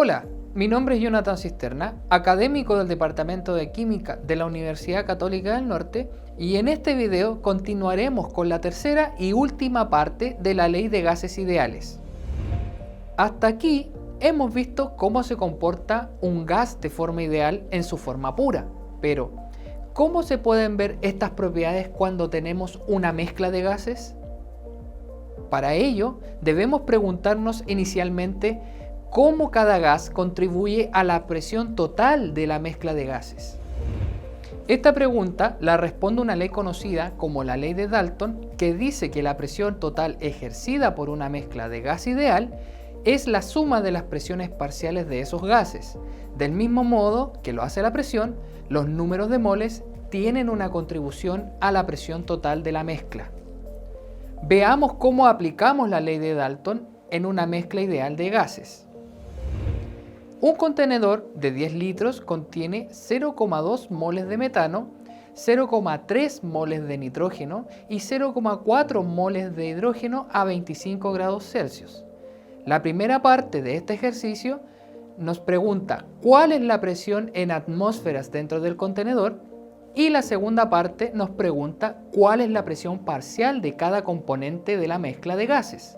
Hola, mi nombre es Jonathan Cisterna, académico del Departamento de Química de la Universidad Católica del Norte, y en este video continuaremos con la tercera y última parte de la Ley de Gases Ideales. Hasta aquí hemos visto cómo se comporta un gas de forma ideal en su forma pura, pero ¿cómo se pueden ver estas propiedades cuando tenemos una mezcla de gases? Para ello, debemos preguntarnos inicialmente cómo cada gas contribuye a la presión total de la mezcla de gases. Esta pregunta la responde una ley conocida como la ley de Dalton, que dice que la presión total ejercida por una mezcla de gas ideal es la suma de las presiones parciales de esos gases. Del mismo modo que lo hace la presión, los números de moles tienen una contribución a la presión total de la mezcla. Veamos cómo aplicamos la ley de Dalton en una mezcla ideal de gases. Un contenedor de 10 litros contiene 0,2 moles de metano, 0,3 moles de nitrógeno y 0,4 moles de hidrógeno a 25 grados Celsius. La primera parte de este ejercicio nos pregunta cuál es la presión en atmósferas dentro del contenedor, y la segunda parte nos pregunta cuál es la presión parcial de cada componente de la mezcla de gases.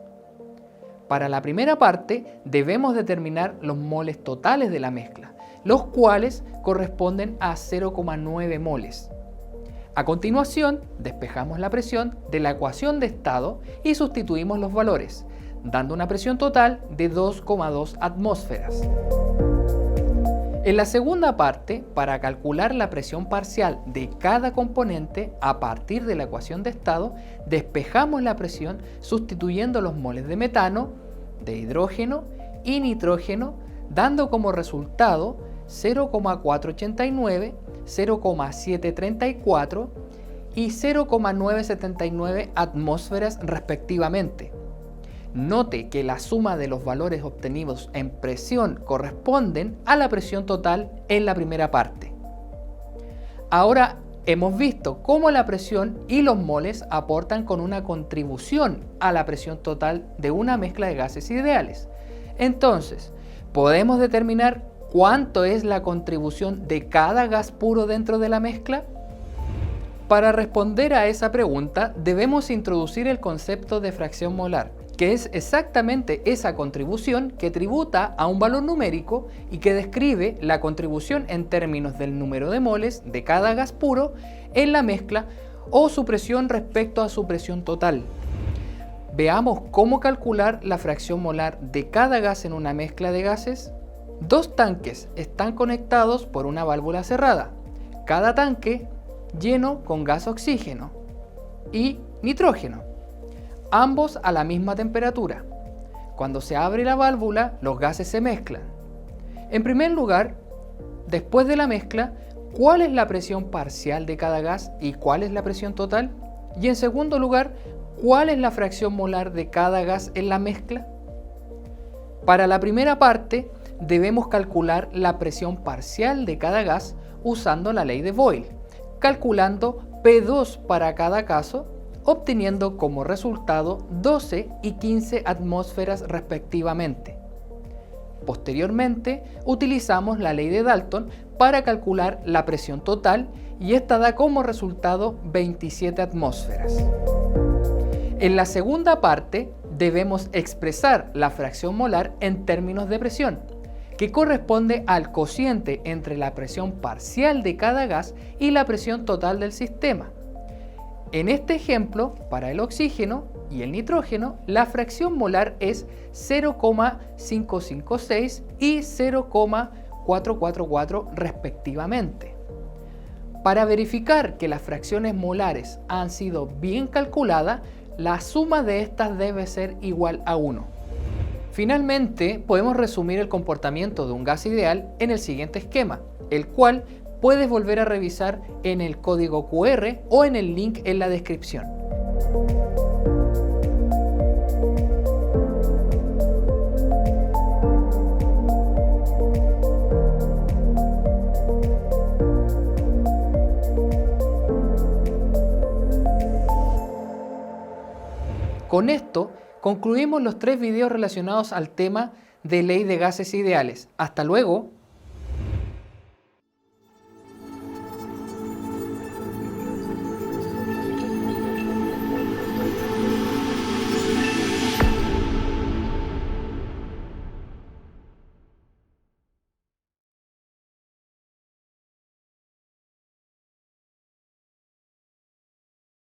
Para la primera parte debemos determinar los moles totales de la mezcla, los cuales corresponden a 0,9 moles. A continuación, despejamos la presión de la ecuación de estado y sustituimos los valores, dando una presión total de 2,2 atmósferas. En la segunda parte, para calcular la presión parcial de cada componente a partir de la ecuación de estado, despejamos la presión sustituyendo los moles de metano, de hidrógeno y nitrógeno, dando como resultado 0,489, 0,734 y 0,979 atmósferas respectivamente. Note que la suma de los valores obtenidos en presión corresponden a la presión total en la primera parte. Ahora hemos visto cómo la presión y los moles aportan con una contribución a la presión total de una mezcla de gases ideales. Entonces, ¿podemos determinar cuánto es la contribución de cada gas puro dentro de la mezcla? Para responder a esa pregunta, debemos introducir el concepto de fracción molar, que es exactamente esa contribución que tributa a un valor numérico y que describe la contribución en términos del número de moles de cada gas puro en la mezcla o su presión respecto a su presión total. Veamos cómo calcular la fracción molar de cada gas en una mezcla de gases. Dos tanques están conectados por una válvula cerrada, cada tanque lleno con gas oxígeno y nitrógeno, ambos a la misma temperatura. Cuando se abre la válvula, los gases se mezclan. En primer lugar, después de la mezcla, ¿cuál es la presión parcial de cada gas y cuál es la presión total? Y en segundo lugar, ¿cuál es la fracción molar de cada gas en la mezcla? Para la primera parte, debemos calcular la presión parcial de cada gas usando la ley de Boyle, calculando P2 para cada caso, obteniendo como resultado 12 y 15 atmósferas respectivamente. Posteriormente, utilizamos la ley de Dalton para calcular la presión total y esta da como resultado 27 atmósferas. En la segunda parte, debemos expresar la fracción molar en términos de presión, que corresponde al cociente entre la presión parcial de cada gas y la presión total del sistema. En este ejemplo, para el oxígeno y el nitrógeno, la fracción molar es 0,556 y 0,444 respectivamente. Para verificar que las fracciones molares han sido bien calculadas, la suma de estas debe ser igual a 1. Finalmente, podemos resumir el comportamiento de un gas ideal en el siguiente esquema, el cual puedes volver a revisar en el código QR o en el link en la descripción. Con esto concluimos los 3 videos relacionados al tema de Ley de Gases Ideales. Hasta luego.